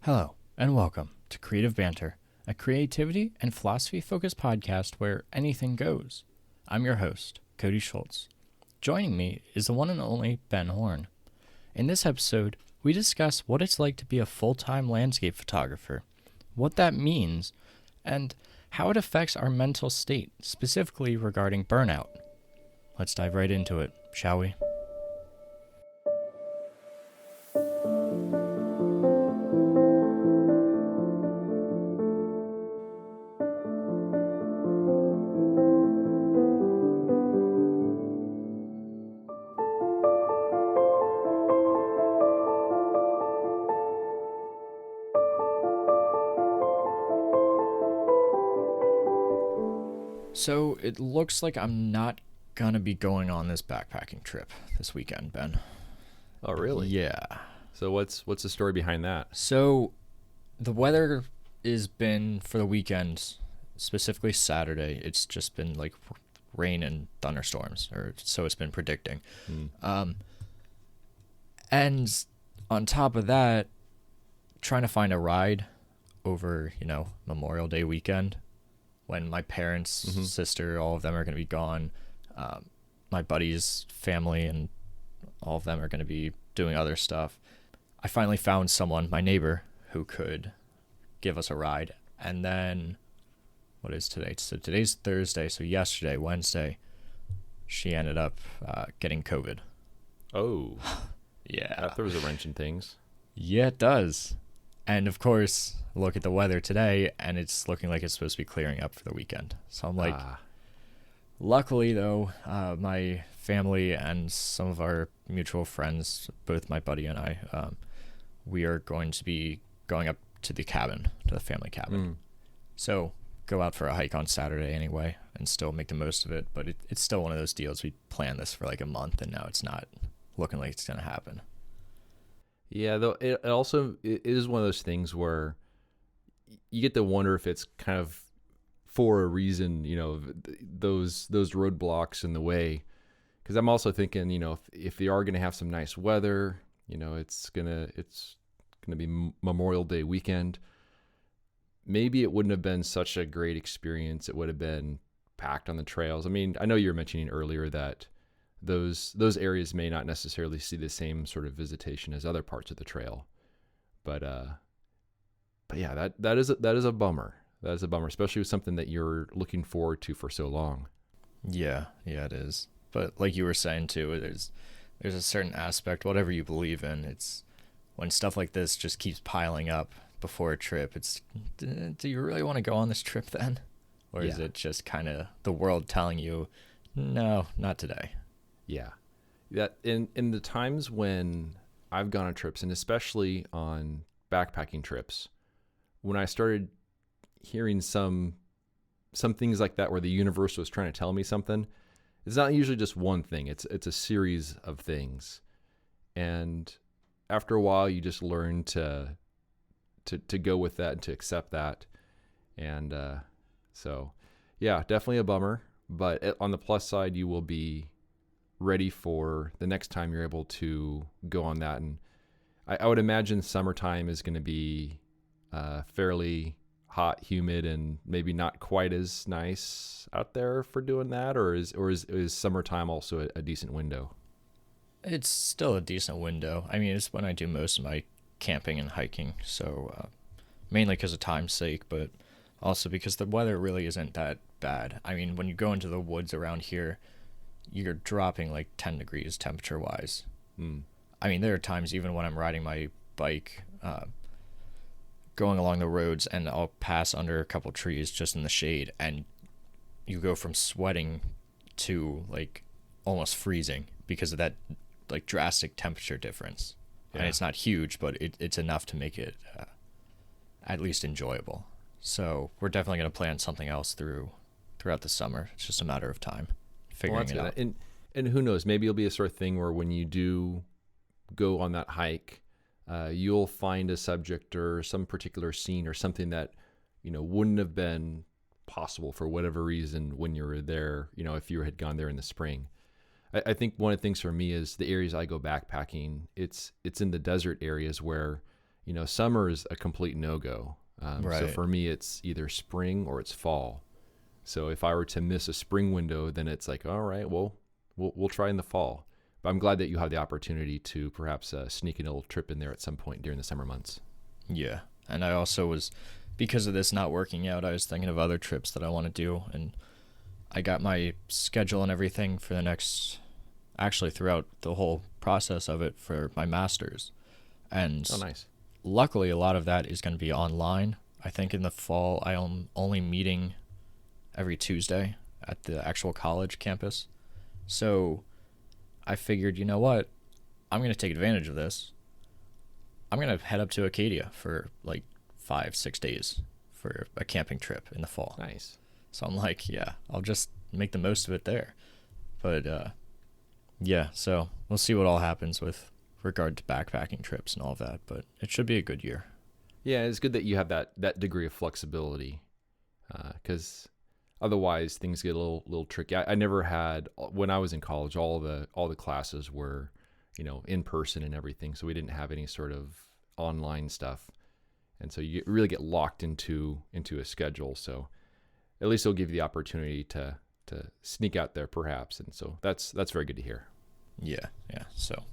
Hello, and welcome to Creative Banter, a creativity and philosophy-focused podcast where anything goes. I'm your host, Cody Schultz. Joining me is the one and only Ben Horn. In this episode, we discuss what it's like to be a full-time landscape photographer, what that means, and how it affects our mental state, specifically regarding burnout. Let's dive right into it, shall we? So it looks like I'm not gonna be going on this backpacking trip this weekend, Ben. Oh, really? Yeah. So what's the story behind that? So the weather has been for the weekend, specifically Saturday. It's just been like rain and thunderstorms, or so it's been predicting. And on top of that, trying to find a ride over, Memorial Day weekend, when my parents, sister, all of them are going to be gone. My buddy's family and all of them are going to be doing other stuff. I finally found someone, my neighbor, who could give us a ride. And then, what is today? So today's Thursday. So yesterday, Wednesday, she ended up getting COVID. Oh, Yeah. that throws a wrench in things. Yeah, it does. And of course, look at the weather today, and it's looking like it's supposed to be clearing up for the weekend. So I'm like, luckily though, my family and some of our mutual friends, both my buddy and I, we are going to be going up to the cabin, to the family cabin. So go out for a hike on Saturday anyway, and still make the most of it. But it's still one of those deals. We planned this for like a month, and now it's not looking like it's going to happen. Yeah, though it is one of those things where you get to wonder if it's kind of for a reason, those roadblocks in the way. Because I'm also thinking, if they are going to have some nice weather, it's gonna be Memorial Day weekend. Maybe it wouldn't have been such a great experience. It would have been packed on the trails. I mean, I know you were mentioning earlier that those areas may not necessarily see the same sort of visitation as other parts of the trail, but yeah, that is a bummer. That is a bummer, especially with something that you're looking forward to for so long. Yeah, it is. But like you were saying too, there's a certain aspect, whatever you believe in, it's when stuff like this just keeps piling up before a trip, it's, do you really want to go on this trip then? Or is it just kind of the world telling you, no, not today? Yeah. That in the times when I've gone on trips, and especially on backpacking trips, when I started hearing some things like that where the universe was trying to tell me something, it's not usually just one thing. It's a series of things. And after a while you just learn to go with that and to accept that. And so yeah, definitely a bummer, but on the plus side, you will be ready for the next time you're able to go on that. And I would imagine summertime is going to be fairly hot, humid, and maybe not quite as nice out there for doing that. Or is summertime also a decent window? It's still a decent window. I mean, it's when I do most of my camping and hiking. So mainly because of time's sake, but also because the weather really isn't that bad. I mean, when you go into the woods around here, you're dropping like 10 degrees temperature-wise. I mean, there are times even when I'm riding my bike, going along the roads, and I'll pass under a couple trees just in the shade, and you go from sweating to like almost freezing because of that like drastic temperature difference. Yeah. And it's not huge, but it's enough to make it at least enjoyable. So we're definitely going to plan something else throughout the summer. It's just a matter of time figuring it out. And who knows, maybe it'll be a sort of thing where when you do go on that hike, you'll find a subject or some particular scene or something that wouldn't have been possible for whatever reason when you were there, if you had gone there in the spring. I think one of the things for me is the areas I go backpacking, it's in the desert areas where summer is a complete no-go. So Right. for me, it's either spring or it's fall. So if I were to miss a spring window, then it's like, all right, well, we'll try in the fall. But I'm glad that you have the opportunity to perhaps sneak in a little trip in there at some point during the summer months. Yeah. And I also was, because of this not working out, I was thinking of other trips that I want to do. And I got my schedule and everything for the next, actually throughout the whole process of it for my master's. And Oh, nice. luckily, a lot of that is going to be online. I think in the fall, I am only meeting every Tuesday at the actual college campus. So I figured, you know what? I'm going to take advantage of this. I'm going to head up to Acadia for like 5, 6 days for a camping trip in the fall. Nice. So I'm like, yeah, I'll just make the most of it there. But yeah, so we'll see what all happens with regard to backpacking trips and all of that. But it should be a good year. Yeah, it's good that you have that degree of flexibility, because otherwise things get a little tricky. I never had, when I was in college, all the classes were, in person and everything, so we didn't have any sort of online stuff, and so you really get locked into a schedule. So at least it'll give you the opportunity to sneak out there perhaps, and so that's very good to hear. Yeah, yeah. So,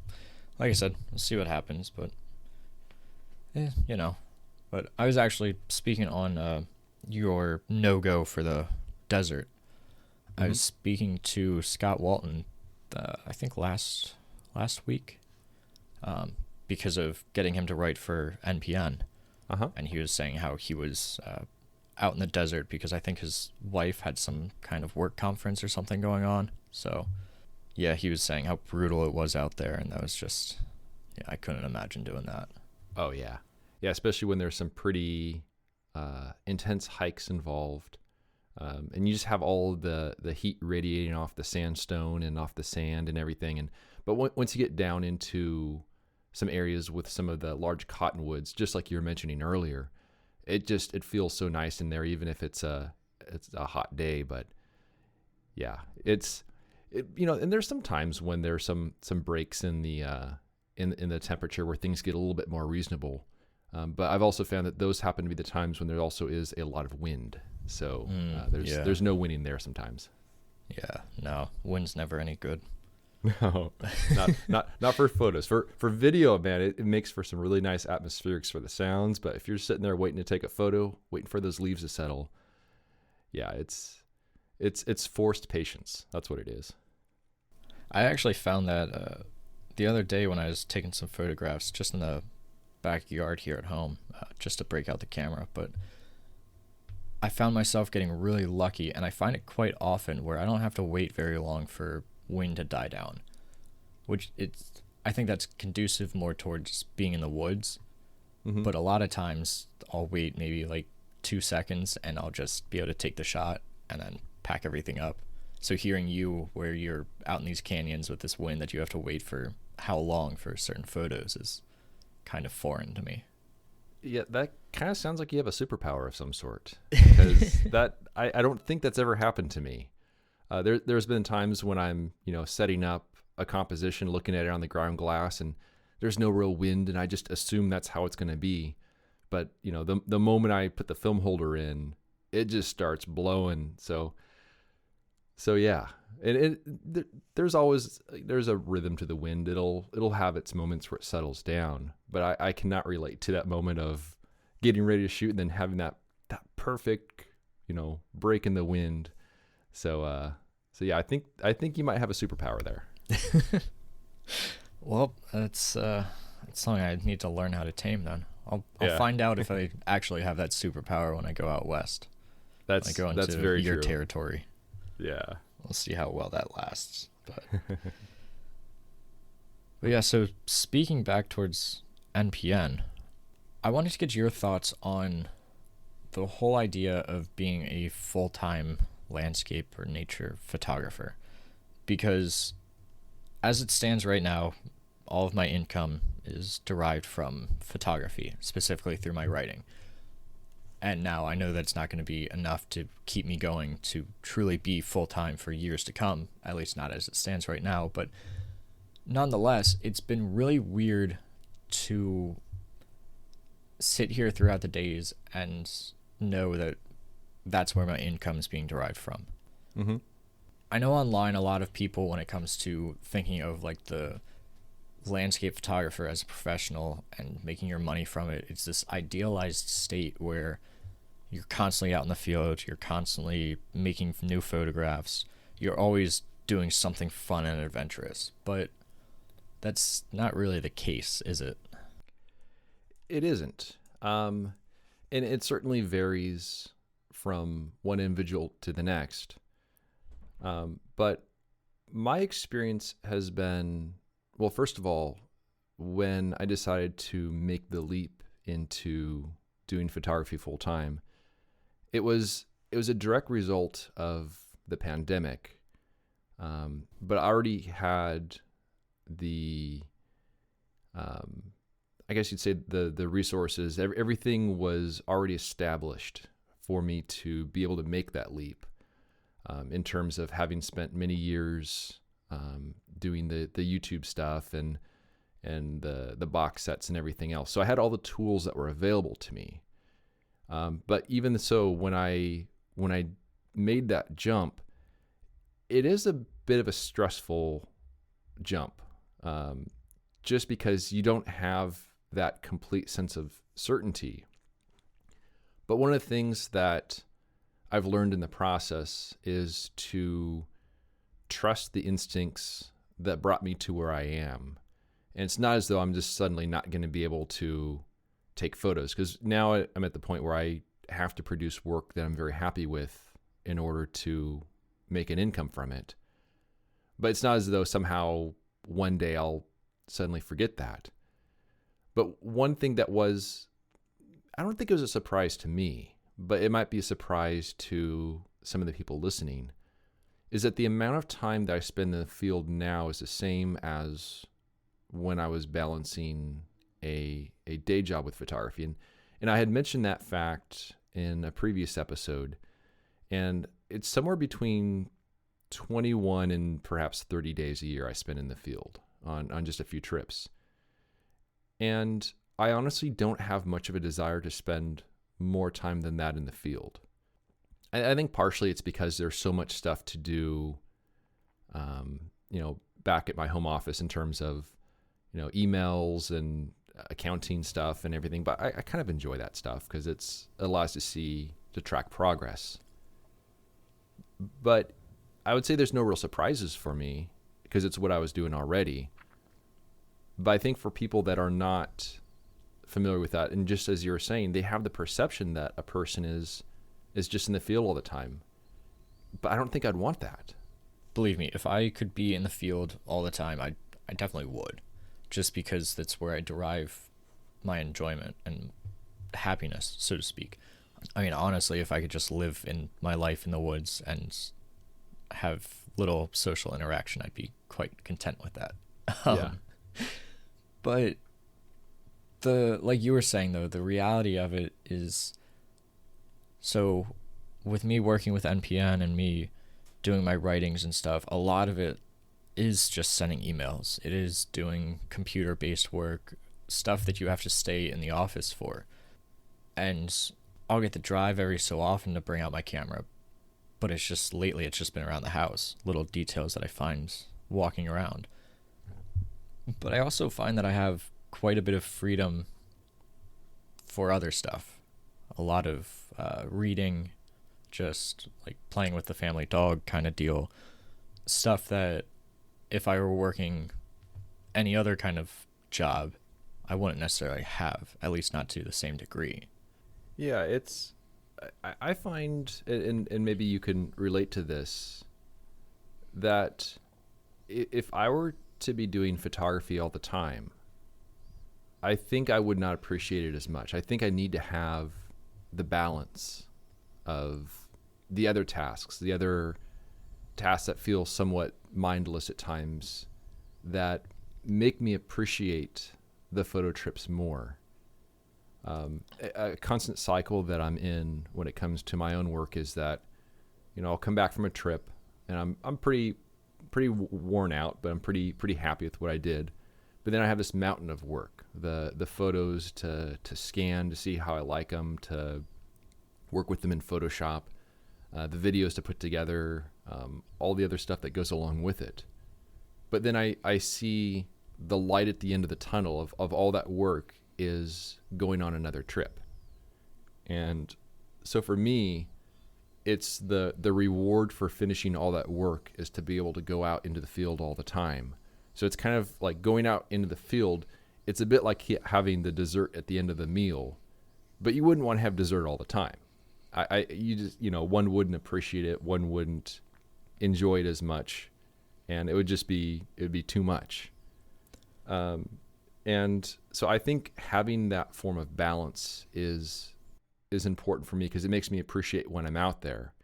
like I said, we'll see what happens. But, you know. But I was actually speaking on your no-go for the desert. I was speaking to Scott Walton, I think last week, because of getting him to write for NPN. Uh-huh. And he was saying how he was out in the desert because I think his wife had some kind of work conference or something going on. So, yeah, he was saying how brutal it was out there, and that was just, yeah, I couldn't imagine doing that. Oh yeah. Yeah, especially when there's some pretty intense hikes involved. And you just have all of the heat radiating off the sandstone and off the sand and everything. But once you get down into some areas with some of the large cottonwoods, just like you were mentioning earlier, it feels so nice in there, even if it's a hot day. But yeah, and there's some times when there's some breaks in the in the temperature where things get a little bit more reasonable. But I've also found that those happen to be the times when there also is a lot of wind. So there's no winning there sometimes. Yeah, no, wind's never any good. No, not for photos. For video, man, it makes for some really nice atmospherics for the sounds. But if you're sitting there waiting to take a photo, waiting for those leaves to settle, yeah, it's forced patience. That's what it is. I actually found that the other day when I was taking some photographs just in the backyard here at home, just to break out the camera, but I found myself getting really lucky, and I find it quite often where I don't have to wait very long for wind to die down, which I think that's conducive more towards being in the woods. But a lot of times I'll wait maybe like 2 seconds and I'll just be able to take the shot and then pack everything up. So hearing you where you're out in these canyons with this wind that you have to wait for how long for certain photos is kind of foreign to me. Yeah, that kind of sounds like you have a superpower of some sort, because I don't think that's ever happened to me. There's been times when I'm setting up a composition, looking at it on the ground glass, and there's no real wind, and I just assume that's how it's going to be. But the moment I put the film holder in, it just starts blowing. So yeah, and there's a rhythm to the wind. It'll have its moments where it settles down, but I cannot relate to that moment of getting ready to shoot and then having that perfect break in the wind. So yeah, I think you might have a superpower there. Well, that's something I need to learn how to tame then. I'll find out if I actually have that superpower when I go out west. That's when I go into very your true. territory. Yeah. We'll see how well that lasts. But yeah, so speaking back towards NPN, I wanted to get your thoughts on the whole idea of being a full-time landscape or nature photographer. Because as it stands right now, all of my income is derived from photography, specifically through my writing. And now I know that it's not going to be enough to keep me going to truly be full-time for years to come, at least not as it stands right now. But nonetheless, it's been really weird to sit here throughout the days and know that that's where my income is being derived from. Mm-hmm. I know online a lot of people, when it comes to thinking of like the landscape photographer as a professional and making your money from it, it's this idealized state where you're constantly out in the field, you're constantly making new photographs, you're always doing something fun and adventurous. But that's not really the case, is it? It isn't. And it certainly varies from one individual to the next. But my experience has been, well, first of all, when I decided to make the leap into doing photography full time, it was a direct result of the pandemic. But I already had the I guess you'd say the resources, everything was already established for me to be able to make that leap. In terms of having spent many years doing the YouTube stuff and the box sets and everything else, so I had all the tools that were available to me. But even so, when I made that jump, it is a bit of a stressful jump, just because you don't have that complete sense of certainty. But one of the things that I've learned in the process is to trust the instincts that brought me to where I am. And it's not as though I'm just suddenly not going to be able to take photos, because now I'm at the point where I have to produce work that I'm very happy with in order to make an income from it. But it's not as though somehow one day I'll suddenly forget that. But one thing that was, I don't think it was a surprise to me, but it might be a surprise to some of the people listening, is that the amount of time that I spend in the field now is the same as when I was balancing a day job with photography. And I had mentioned that fact in a previous episode, and it's somewhere between 21 and perhaps 30 days a year I spend in the field on just a few trips. And I honestly don't have much of a desire to spend more time than that in the field. I think partially it's because there's so much stuff to do, back at my home office in terms of, emails and accounting stuff and everything. But I kind of enjoy that stuff because it allows to track progress. But I would say there's no real surprises for me because it's what I was doing already. But I think for people that are not familiar with that, and just as you were saying, they have the perception that a person is just in the field all the time. But I don't think I'd want that. Believe me, if I could be in the field all the time, I definitely would. Just because that's where I derive my enjoyment and happiness, so to speak. I mean, honestly, if I could just live in my life in the woods and have little social interaction, I'd be quite content with that. Yeah. But like you were saying though, the reality of it is, so with me working with NPN and me doing my writings and stuff, a lot of it is just sending emails. It is doing computer-based work, stuff that you have to stay in the office for. And I'll get to drive every so often to bring out my camera, but it's just been around the house, little details that I find walking around. But I also find that I have quite a bit of freedom for other stuff. A lot of reading, just like playing with the family dog kind of deal. Stuff that if I were working any other kind of job, I wouldn't necessarily have, at least not to the same degree. Yeah, I find, and maybe you can relate to this, that if I were to be doing photography all the time, I think I would not appreciate it as much. I think I need to have the balance of the other tasks that feel somewhat mindless at times, that make me appreciate the photo trips more. A constant cycle that I'm in when it comes to my own work is that, I'll come back from a trip and I'm pretty worn out, but I'm pretty happy with what I did. But then I have this mountain of work, the photos to scan to see how I like them, to work with them in Photoshop, the videos to put together, all the other stuff that goes along with it. But then I see the light at the end of the tunnel of all that work is going on another trip. And so for me, it's the reward for finishing all that work is to be able to go out into the field all the time. So it's kind of like going out into the field. It's a bit like having the dessert at the end of the meal, but you wouldn't want to have dessert all the time. You just, one wouldn't appreciate it. One wouldn't enjoy it as much, and it would be too much. And so I think having that form of balance is important for me because it makes me appreciate when I'm out there.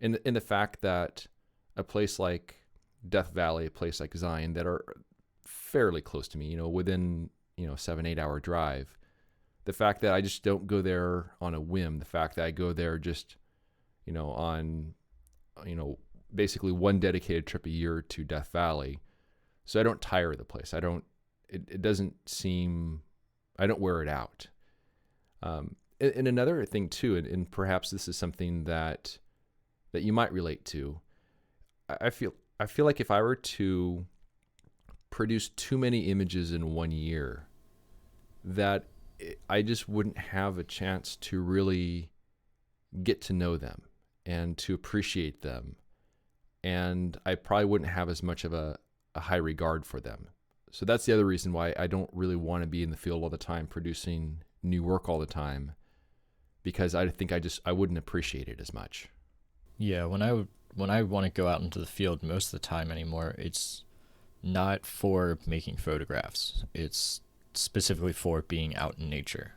In the fact that a place like Death Valley, a place like Zion that are fairly close to me, within, 7-8 hour drive, the fact that I just don't go there on a whim, the fact that I go there just, on, basically one dedicated trip a year to Death Valley. So I don't tire of the place. It doesn't seem, I don't wear it out. And another thing too, and perhaps this is something that you might relate to. I feel like if I were to produce too many images in one year, that I just wouldn't have a chance to really get to know them and to appreciate them. And I probably wouldn't have as much of a high regard for them. So that's the other reason why I don't really want to be in the field all the time, producing new work all the time, because I think I wouldn't appreciate it as much. Yeah, when I want to go out into the field most of the time anymore, it's not for making photographs. It's specifically for being out in nature.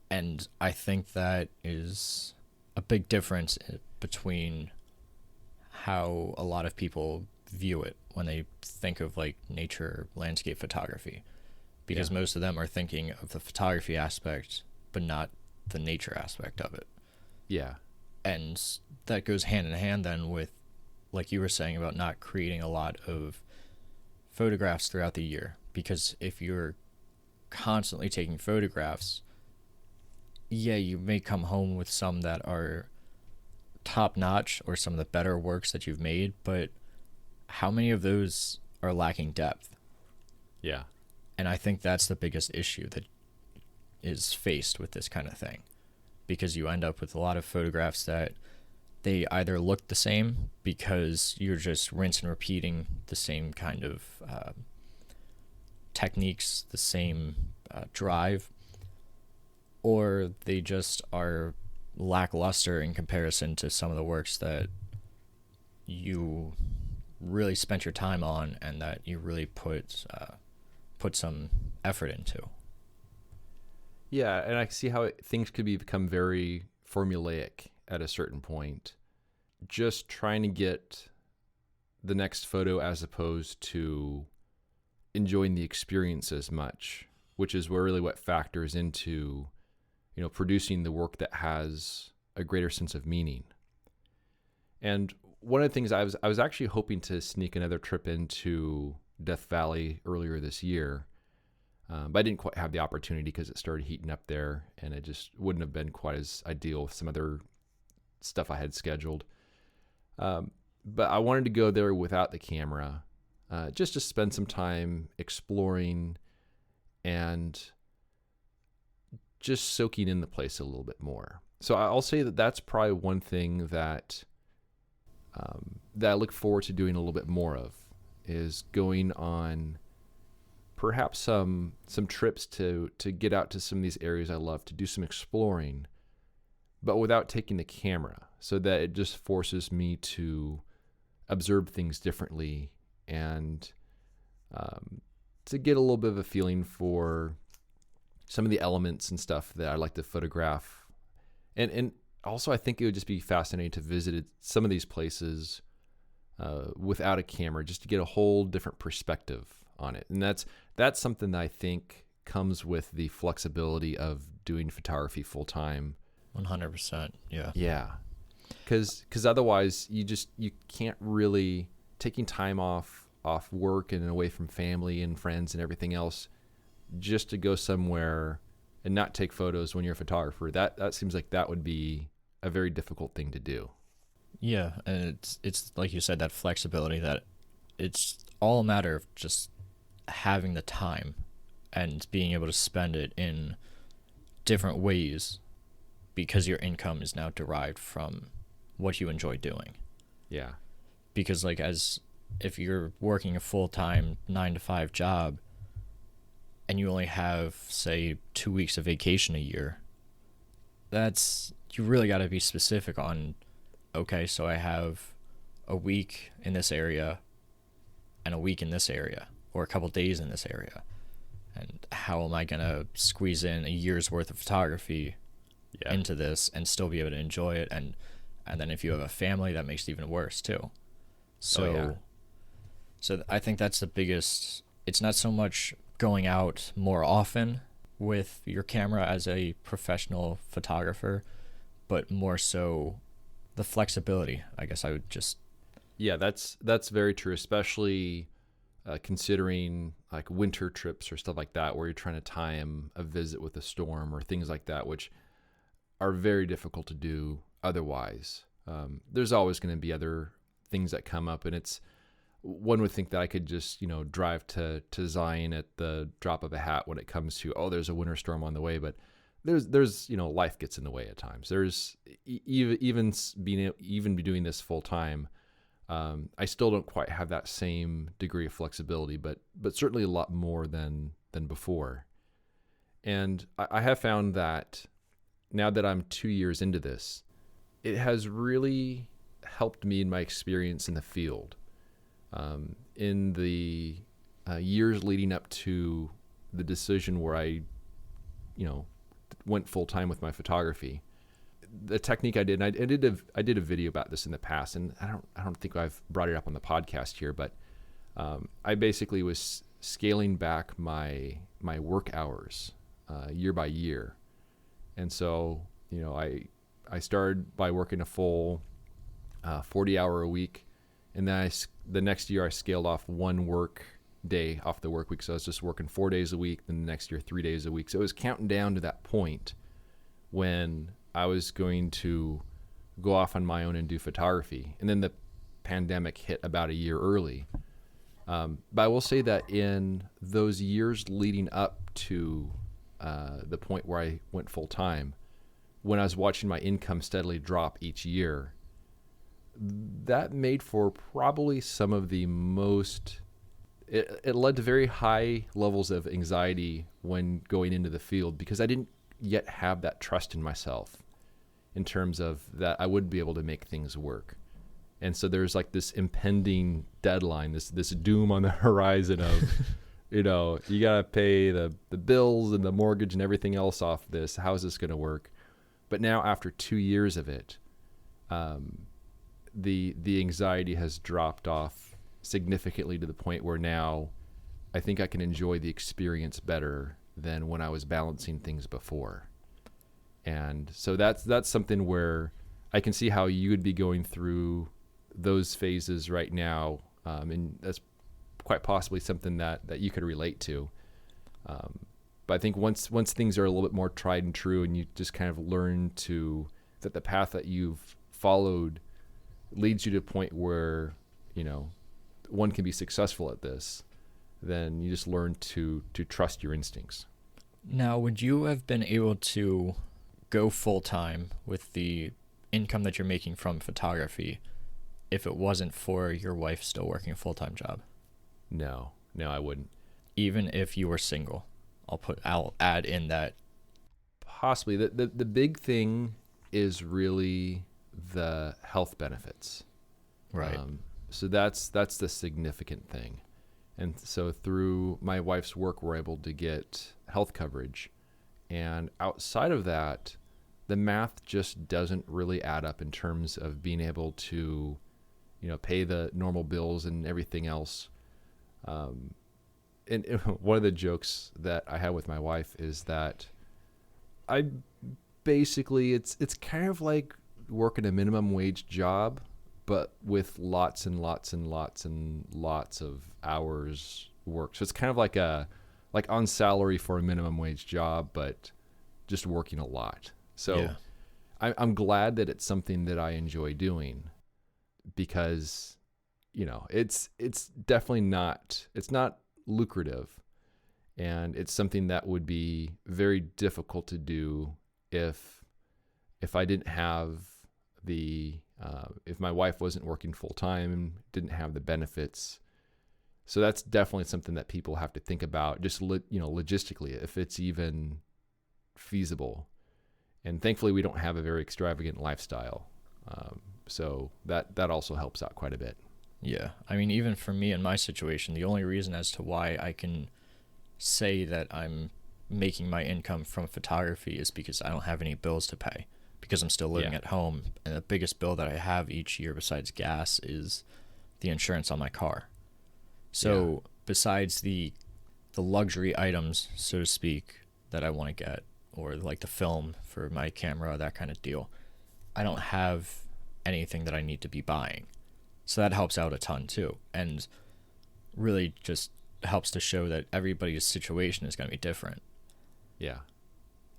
And I think that is a big difference between how a lot of people view it when they think of like nature landscape photography, because most of them are thinking of the photography aspect but not the nature aspect of it. Yeah. And that goes hand in hand then with, like you were saying, about not creating a lot of photographs throughout the year, because if you're constantly taking photographs, you may come home with some that are top notch or some of the better works that you've made, but how many of those are lacking depth? Yeah. And I think that's the biggest issue that is faced with this kind of thing, because you end up with a lot of photographs that they either look the same because you're just rinse and repeating the same kind of techniques, the same drive, or they just are lackluster in comparison to some of the works that you really spent your time on and that you really put some effort into. Yeah, and I see how things could become very formulaic at a certain point. Just trying to get the next photo as opposed to enjoying the experience as much, which is really what factors into, producing the work that has a greater sense of meaning. And one of the things I was actually hoping to sneak another trip into Death Valley earlier this year. But I didn't quite have the opportunity because it started heating up there, and it just wouldn't have been quite as ideal with some other stuff I had scheduled. But I wanted to go there without the camera, just to spend some time exploring and just soaking in the place a little bit more. So I'll say that that's probably one thing that I look forward to doing a little bit more of, is going on perhaps some trips to get out to some of these areas I love, to do some exploring, but without taking the camera, so that it just forces me to observe things differently and to get a little bit of a feeling for some of the elements and stuff that I like to photograph. And also I think it would just be fascinating to visit some of these places without a camera, just to get a whole different perspective on it. And that's something that I think comes with the flexibility of doing photography full time. 100%. Yeah. Yeah. Because otherwise you can't really, taking time off off work and away from family and friends and everything else, just to go somewhere and not take photos when you're a photographer. That seems like that would be a very difficult thing to do. Yeah, and it's like you said, that flexibility, that it's all a matter of just having the time and being able to spend it in different ways, because your income is now derived from what you enjoy doing. Yeah. Because like, as if you're working a full-time 9 to 5 job and you only have, say, 2 weeks of vacation a year, that's, you really got to be specific on, okay, so I have a week in this area and a week in this area, or a couple days in this area, and how am I going to squeeze in a year's worth of photography into this and still be able to enjoy it? And then if you have a family, that makes it even worse too. So I think that's the biggest. It's not so much going out more often with your camera as a professional photographer, but more so the flexibility, I guess I would just. Yeah, that's very true, especially considering like winter trips or stuff like that, where you're trying to time a visit with a storm or things like that, which are very difficult to do otherwise. There's always going to be other things that come up, and one would think that I could just, drive to Zion at the drop of a hat when it comes to, oh, there's a winter storm on the way, but there's life gets in the way at times. There's even be doing this full time. I still don't quite have that same degree of flexibility, but certainly a lot more than before. And I have found that now that I'm 2 years into this, it has really helped me in my experience in the field. In the years leading up to the decision where I, went full time with my photography, the technique I did, and I did a video about this in the past, and I don't think I've brought it up on the podcast here, but I basically was scaling back my work hours year by year, and so I started by working a full 40-hour a week, and then the next year I scaled off one work day off the work week, so I was just working 4 days a week. Then the next year 3 days a week. So it was counting down to that point when I was going to go off on my own and do photography. And then the pandemic hit about a year early. But I will say that in those years leading up to the point where I went full time, when I was watching my income steadily drop each year, that made for probably some of the most, it led to very high levels of anxiety when going into the field, because I didn't yet have that trust in myself in terms of that I would be able to make things work. And so there's like this impending deadline, this doom on the horizon of, you got to pay the bills and the mortgage and everything else off this. How is this going to work? But now after 2 years of it, the anxiety has dropped off significantly to the point where now I think I can enjoy the experience better than when I was balancing things before. And so that's something where I can see how you would be going through those phases right now, and that's quite possibly something that you could relate to. But I think once things are a little bit more tried and true, and you just kind of learn that the path that you've followed leads you to a point where one can be successful at this, then you just learn to trust your instincts. Now, would you have been able to go full time with the income that you're making from photography if it wasn't for your wife still working a full-time job? No, I wouldn't. Even if you were single? I'll add in that. Possibly. The big thing is really the health benefits. Right. So that's the significant thing. And so through my wife's work, we're able to get health coverage. And outside of that, the math just doesn't really add up in terms of being able to, pay the normal bills and everything else. And one of the jokes that I had with my wife is that it's kind of like working a minimum wage job, but with lots and lots and lots and lots of hours work. So it's kind of like on salary for a minimum wage job, but just working a lot. So Yeah. I'm glad that it's something that I enjoy doing, because it's definitely not lucrative, and it's something that would be very difficult to do if I didn't have the if my wife wasn't working full time, didn't have the benefits. So that's definitely something that people have to think about, just logistically, if it's even feasible. And thankfully, we don't have a very extravagant lifestyle, so that also helps out quite a bit. Yeah. I mean, even for me in my situation, the only reason as to why I can say that I'm making my income from photography is because I don't have any bills to pay, because I'm still living Yeah. at home. And the biggest bill that I have each year besides gas is the insurance on my car. So besides the luxury items, so to speak, that I want to get, or like the film for my camera, that kind of deal, I don't have anything that I need to be buying. So that helps out a ton too. And really just helps to show that everybody's situation is going to be different. Yeah.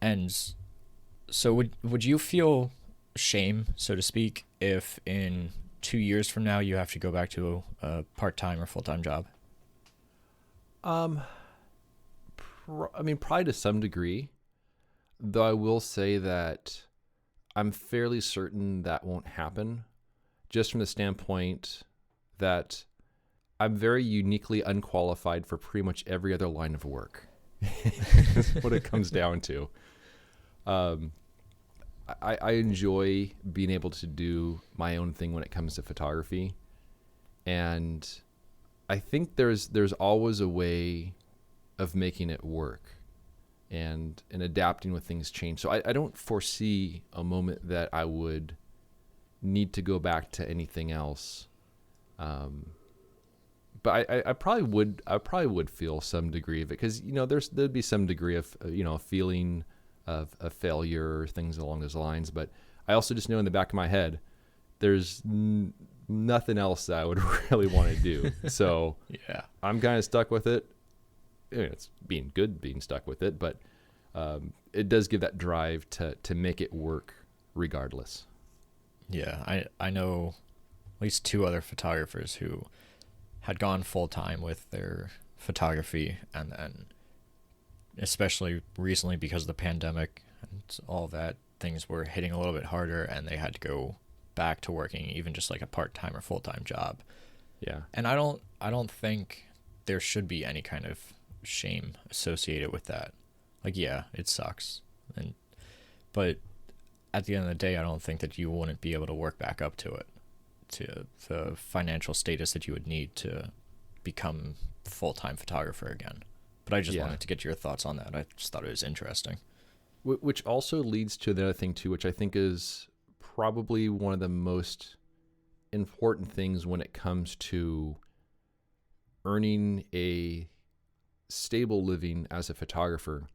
And so would you feel shame, so to speak, if in 2 years from now you have to go back to a part-time or full-time job? Um, I mean, probably to some degree, though I will say that I'm fairly certain that won't happen, just from the standpoint that I'm very uniquely unqualified for pretty much every other line of work. That's what it comes down to. I enjoy being able to do my own thing when it comes to photography, and I think there's always a way of making it work, and adapting when things change. So I don't foresee a moment that I would need to go back to anything else. But I probably would feel some degree of it, because there'd be some degree of a feeling of failure or things along those lines. But I also just know in the back of my head there's nothing else that I would really want to do. So Yeah. I'm kind of stuck with it. It's being good being stuck with it, but it does give that drive to make it work regardless. Yeah, I know at least two other photographers who had gone full-time with their photography, and then especially recently because of the pandemic and all that, things were hitting a little bit harder and they had to go back to working even just like a part-time or full-time job. Yeah. And I don't think there should be any kind of shame associated with that. Like, yeah, it sucks. But at the end of the day, I don't think that you wouldn't be able to work back up to it, to the financial status that you would need to become full-time photographer again. But I just wanted to get your thoughts on that. I just thought it was interesting. Which also leads to another thing too, which I think is probably one of the most important things when it comes to earning a stable living as a photographer,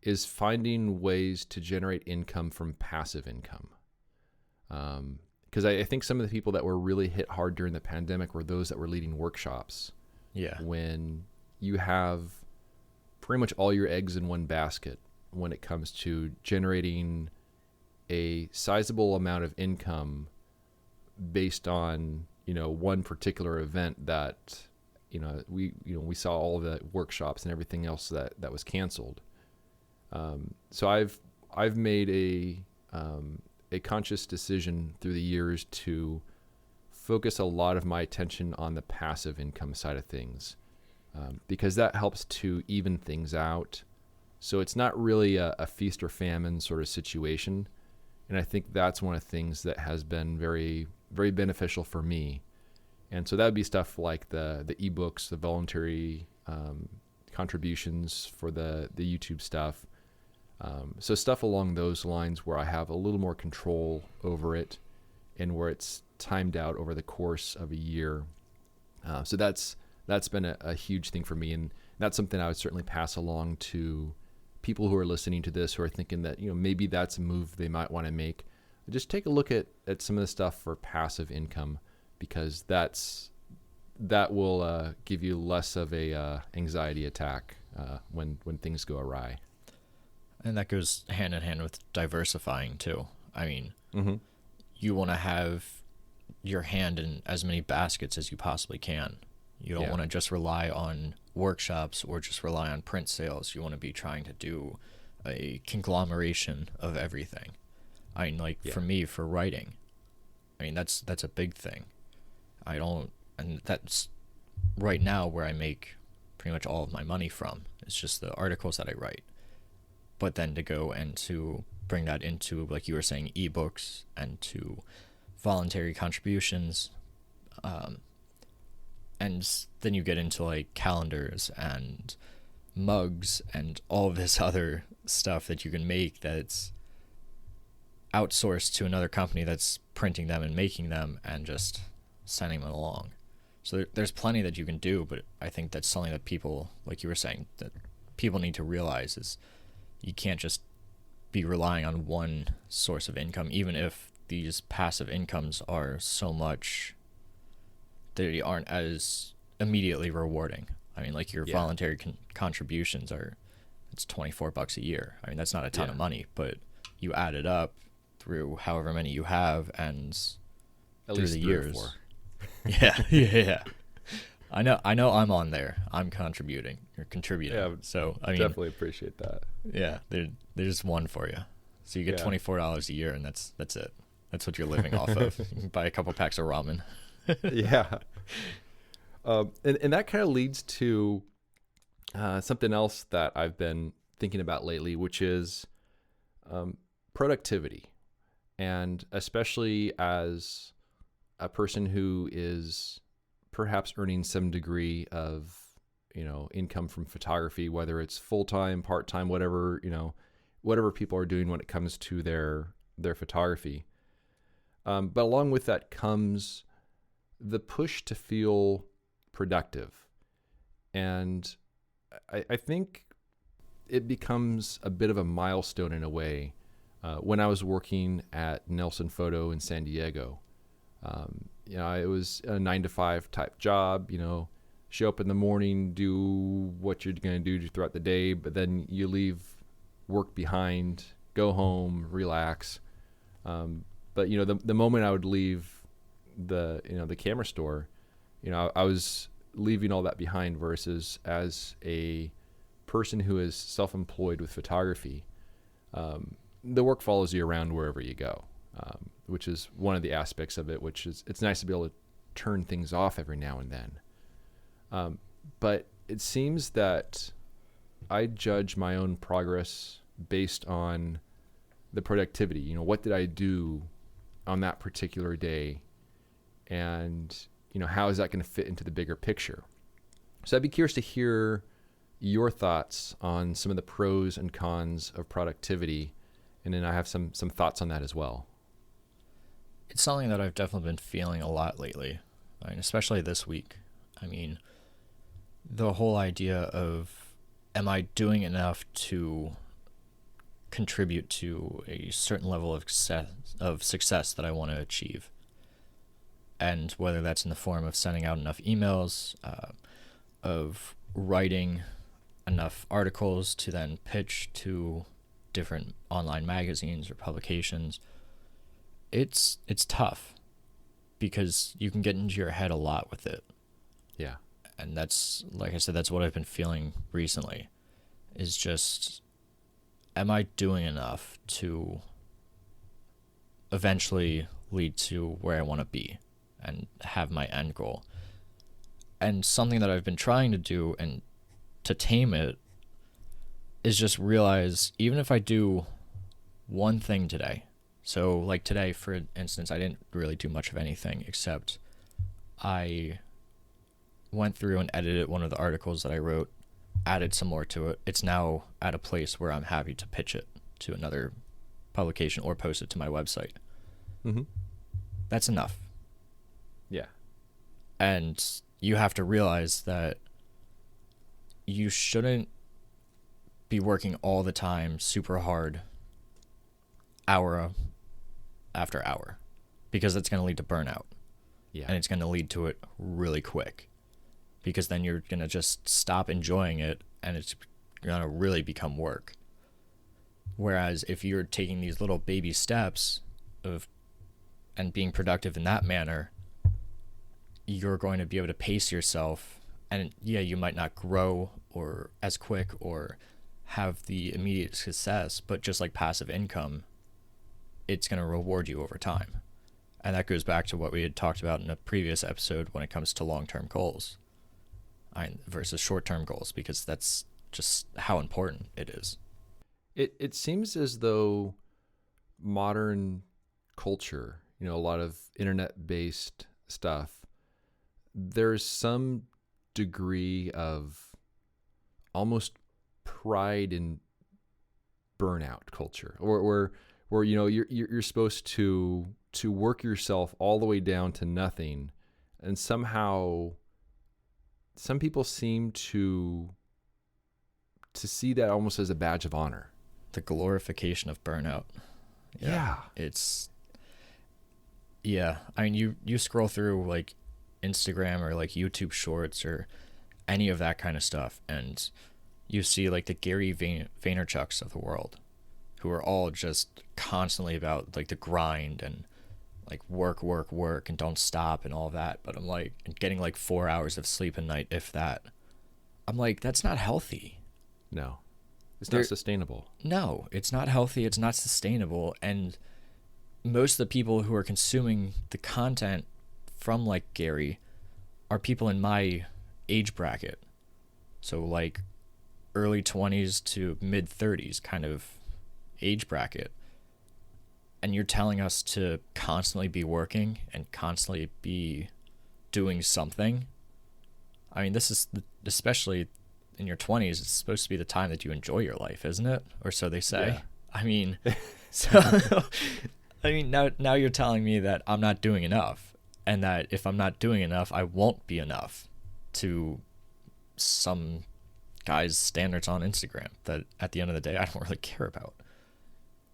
is finding ways to generate income from passive income. Because I think some of the people that were really hit hard during the pandemic were those that were leading workshops. Yeah. When you have pretty much all your eggs in one basket when it comes to generating a sizable amount of income based on one particular event that we saw all the workshops and everything else that was canceled. So I've made a conscious decision through the years to focus a lot of my attention on the passive income side of things, because that helps to even things out. So it's not really a feast or famine sort of situation. And I think that's one of the things that has been very, very beneficial for me. And so that would be stuff like the ebooks, the voluntary contributions for the YouTube stuff. So stuff along those lines where I have a little more control over it and where it's timed out over the course of a year. So that's been a huge thing for me. And that's something I would certainly pass along to people who are listening to this, who are thinking that, maybe that's a move they might want to make. just take a look at some of the stuff for passive income, because that will give you less of a anxiety attack when things go awry. And that goes hand in hand with diversifying too. I mean, Mm-hmm. you want to have your hand in as many baskets as you possibly can. You don't Yeah. want to just rely on workshops or just rely on print sales. You want to be trying to do a conglomeration of everything. I mean, like Yeah. for me, for writing, I mean, that's a big thing. I don't, and that's right now where I make pretty much all of my money from. It's just the articles that I write. But then to go and to bring that into, like you were saying, ebooks and to voluntary contributions, um, and then you get into like calendars and mugs and all of this other stuff that you can make that's outsourced to another company that's printing them and making them and just sending them along. So there's plenty that you can do, but I think that's something that people, like you were saying, that people need to realize is you can't just be relying on one source of income, even if these passive incomes are so much, they aren't as immediately rewarding. I mean, like your Yeah. voluntary contributions are, it's $24 a year. I mean, that's not a ton Yeah. of money, but you add it up through however many you have and At through least the 3 or years. 4. Yeah. I know I'm on there. I'm contributing or contributing. Yeah, So, I mean, definitely appreciate that. yeah, there's one for you. So you get Yeah. $24 a year, and that's it. That's what you're living off of. You can buy a couple packs of ramen. Yeah. And that kind of leads to something else that I've been thinking about lately, which is productivity. And especially as a person who is perhaps earning some degree of, income from photography, whether it's full-time, part-time, whatever people are doing when it comes to their photography. But along with that comes the push to feel productive. And I think it becomes a bit of a milestone in a way. When I was working at Nelson Photo in San Diego, it was a 9 to 5 type job, show up in the morning, do what you're going to do throughout the day, but then you leave work behind, go home, relax. But the moment I would leave the camera store, I was leaving all that behind, versus as a person who is self-employed with photography, the work follows you around wherever you go, which is one of the aspects of it, which is it's nice to be able to turn things off every now and then. But it seems that I judge my own progress based on the productivity. What did I do on that particular day? And, how is that going to fit into the bigger picture? So I'd be curious to hear your thoughts on some of the pros and cons of productivity. And then I have some thoughts on that as well. It's something that I've definitely been feeling a lot lately, I mean, especially this week. I mean, the whole idea of, am I doing enough to contribute to a certain level of success that I want to achieve? And whether that's in the form of sending out enough emails, of writing enough articles to then pitch to different online magazines or publications, it's tough because you can get into your head a lot with it. Yeah. And that's, like I said, that's what I've been feeling recently, is just, am I doing enough to eventually lead to where I want to be and have my end goal? And something that I've been trying to do and to tame it is just realize, even if I do one thing today, so like today, for instance, I didn't really do much of anything except I went through and edited one of the articles that I wrote, added some more to it. It's now at a place where I'm happy to pitch it to another publication or post it to my website. Mm-hmm. That's enough. Yeah. And you have to realize that you shouldn't be working all the time super hard, hour after hour, because it's going to lead to burnout, Yeah. and it's going to lead to it really quick, because then you're going to just stop enjoying it, and it's going to really become work. Whereas if you're taking these little baby steps of and being productive in that manner, you're going to be able to pace yourself. And yeah, you might not grow or as quick or have the immediate success, but just like passive income, it's going to reward you over time. And that goes back to what we had talked about in a previous episode when it comes to long-term goals versus short-term goals, because that's just how important it is. It seems as though modern culture, a lot of internet-based stuff, there's some degree of almost pride in burnout culture, or where you're supposed to work yourself all the way down to nothing, and somehow some people seem to see that almost as a badge of honor. The glorification of burnout. Yeah. I mean, you scroll through like Instagram or like YouTube Shorts or any of that kind of stuff, and you see like the Gary Vaynerchuks of the world, who are all just constantly about like the grind and like work, and don't stop and all that. But I'm like, getting like 4 hours of sleep a night, if that. I'm like, that's not healthy. No, it's not sustainable. No, it's not healthy. It's not sustainable. And most of the people who are consuming the content from like Gary are people in my age bracket. So like early 20s to mid 30s kind of age bracket. And you're telling us to constantly be working and constantly be doing something. I mean, this is especially in your 20s, it's supposed to be the time that you enjoy your life, isn't it? Or so they say. Yeah. I mean, so I mean, now you're telling me that I'm not doing enough, and that if I'm not doing enough, I won't be enough to some guy's standards on Instagram that at the end of the day I don't really care about.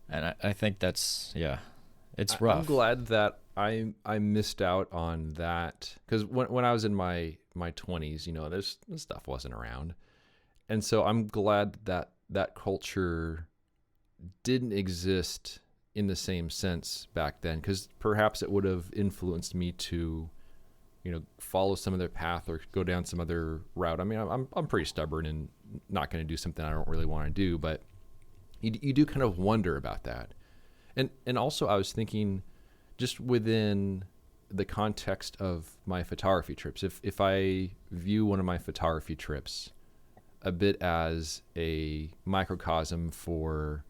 And I think that's, it's rough. I'm glad that I missed out on that, because when I was in my 20s, this stuff wasn't around. And so I'm glad that culture didn't exist in the same sense back then, because perhaps it would have influenced me to, follow some of their path or go down some other route. I mean, I'm pretty stubborn and not going to do something I don't really want to do, but you do kind of wonder about that. And also I was thinking, just within the context of my photography trips, if I view one of my photography trips a bit as a microcosm for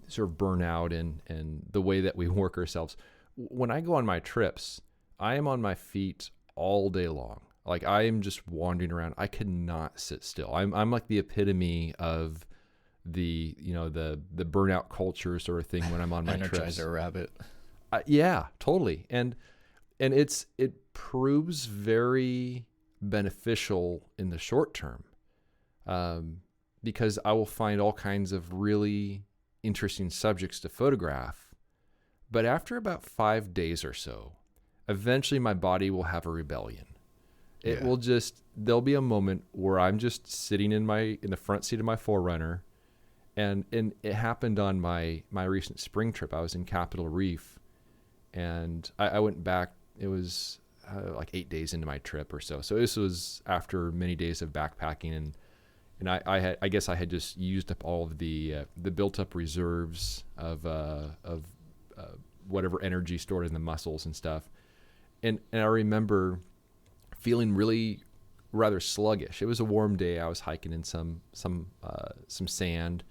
sort of burnout and the way that we work ourselves, when I go on my trips, I am on my feet all day long. Like, I am just wandering around. I cannot sit still. I'm like the epitome of the burnout culture sort of thing when I'm on my trips. Energizer rabbit. Yeah, totally. And it proves very beneficial in the short term, because I will find all kinds of really interesting subjects to photograph. But after about 5 days or so, eventually my body will have a rebellion. It will there'll be a moment where I'm just sitting in the front seat of my 4Runner. And it happened on my recent spring trip. I was in Capitol Reef, and I went back. It was like 8 days into my trip or so. So this was after many days of backpacking, and I guess I had just used up all of the built up reserves of whatever energy stored in the muscles and stuff. And I remember feeling really rather sluggish. It was a warm day. I was hiking in some sand.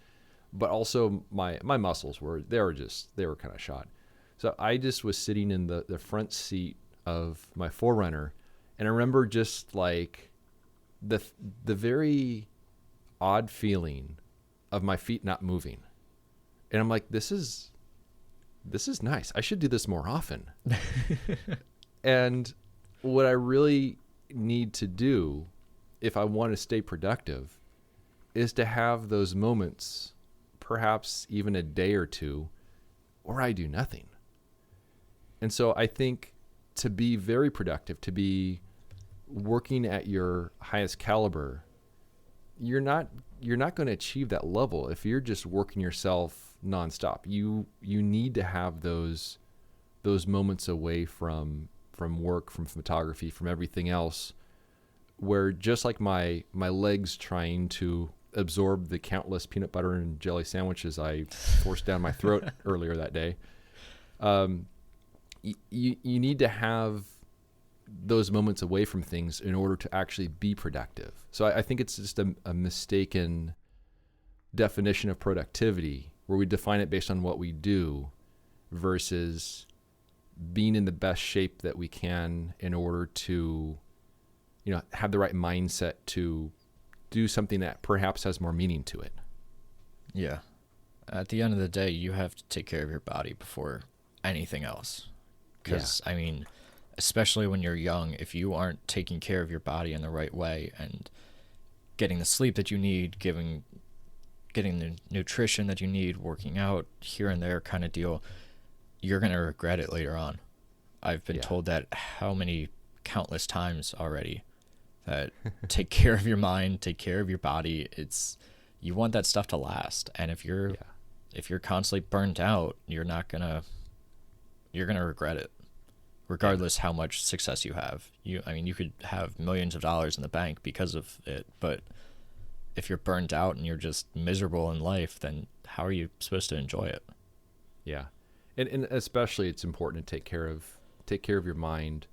But also my muscles were kind of shot. So I just was sitting in the front seat of my 4Runner, and I remember just like the very odd feeling of my feet not moving. And I'm like, this is nice. I should do this more often. And what I really need to do if I want to stay productive is to have those moments, perhaps even a day or two, or I do nothing. And so I think to be very productive, to be working at your highest caliber, you're not going to achieve that level if you're just working yourself nonstop. You need to have those moments away from work, from photography, from everything else, where just like my legs trying to absorb the countless peanut butter and jelly sandwiches I forced down my throat earlier that day, you need to have those moments away from things in order to actually be productive. So I think it's just a mistaken definition of productivity, where we define it based on what we do versus being in the best shape that we can in order to, have the right mindset to do something that perhaps has more meaning to it. Yeah. At the end of the day, you have to take care of your body before anything else. Because, I mean, especially when you're young, if you aren't taking care of your body in the right way and getting the sleep that you need, getting the nutrition that you need, working out here and there kind of deal, you're going to regret it later on. I've been told that how many countless times already, that take care of your mind, take care of your body. You want that stuff to last. And if you're constantly burnt out, you're going to regret it, regardless how much success you have. You could have millions of dollars in the bank because of it, but if you're burnt out and you're just miserable in life, then how are you supposed to enjoy it? Yeah. And especially it's important to take care of your mind,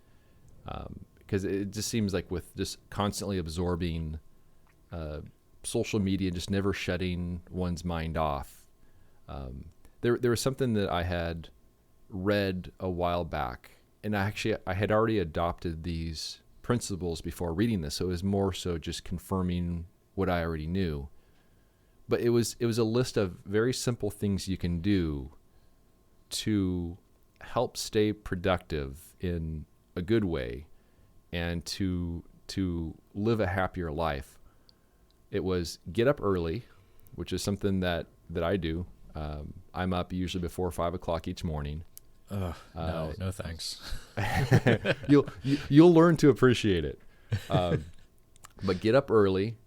because it just seems like with just constantly absorbing social media, just never shutting one's mind off. There was something that I had read a while back, and I had already adopted these principles before reading this, so it was more so just confirming what I already knew. But it was a list of very simple things you can do to help stay productive in a good way and to live a happier life. It was get up early, which is something that I do. I'm up usually before 5 o'clock each morning. No thanks. You'll learn to appreciate it. But get up early.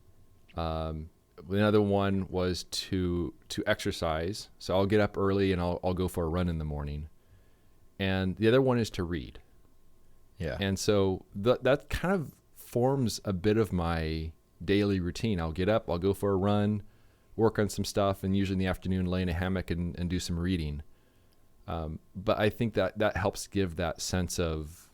Another one was to exercise. So I'll get up early and I'll go for a run in the morning. And the other one is to read. Yeah. And so that kind of forms a bit of my daily routine. I'll get up, I'll go for a run, work on some stuff, and usually in the afternoon lay in a hammock and do some reading. But I think that helps give that sense of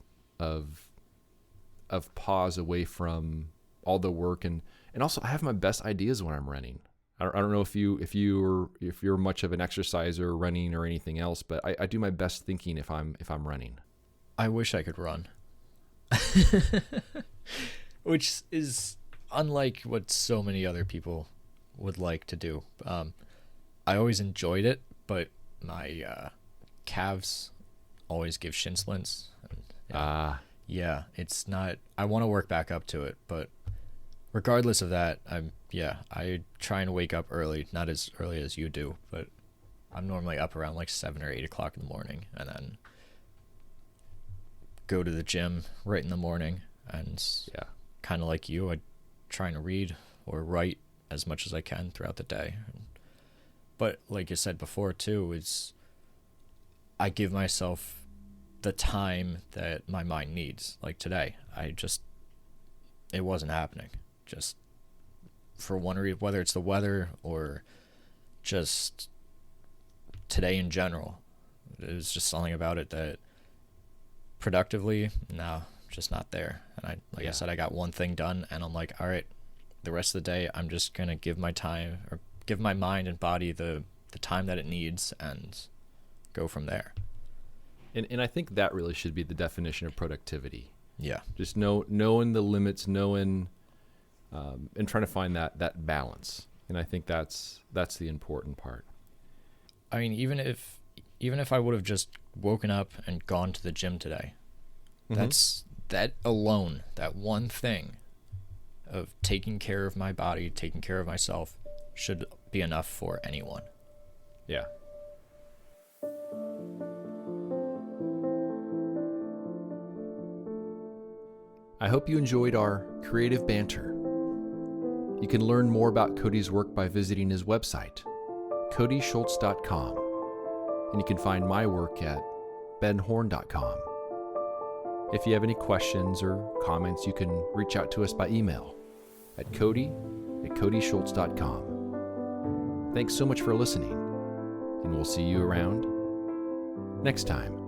pause away from all the work, and also I have my best ideas when I'm running. I don't know if you're much of an exerciser, running or anything else, but I do my best thinking if I'm running. I wish I could run. Which is unlike what so many other people would like to do. I always enjoyed it, but my calves always give shin splints. Yeah, it's not. I want to work back up to it, but regardless of that, I try and wake up early, not as early as you do, but I'm normally up around like 7 or 8 o'clock in the morning, and then go to the gym right in the morning, and kind of like you, I try to read or write as much as I can throughout the day. But like you said before too, I give myself the time that my mind needs. Like today, it wasn't happening. Just for one reason, whether it's the weather or just today in general, it was just something about it that productively, no, just not there. And I said, I got one thing done, and I'm like, all right, the rest of the day, I'm just gonna give my mind and body the time that it needs, and go from there. And I think that really should be the definition of productivity. Yeah. Just knowing the limits, and trying to find that balance. And I think that's the important part. I mean, even if I would have just woken up and gone to the gym today, that alone, that one thing of taking care of my body, taking care of myself, should be enough for anyone. Yeah. I hope you enjoyed our creative banter. You can learn more about Cody's work by visiting his website, codyschultz.com, and you can find my work at benhorn.com. If you have any questions or comments, you can reach out to us by email at cody@codyschultz.com. Thanks so much for listening, and we'll see you around next time.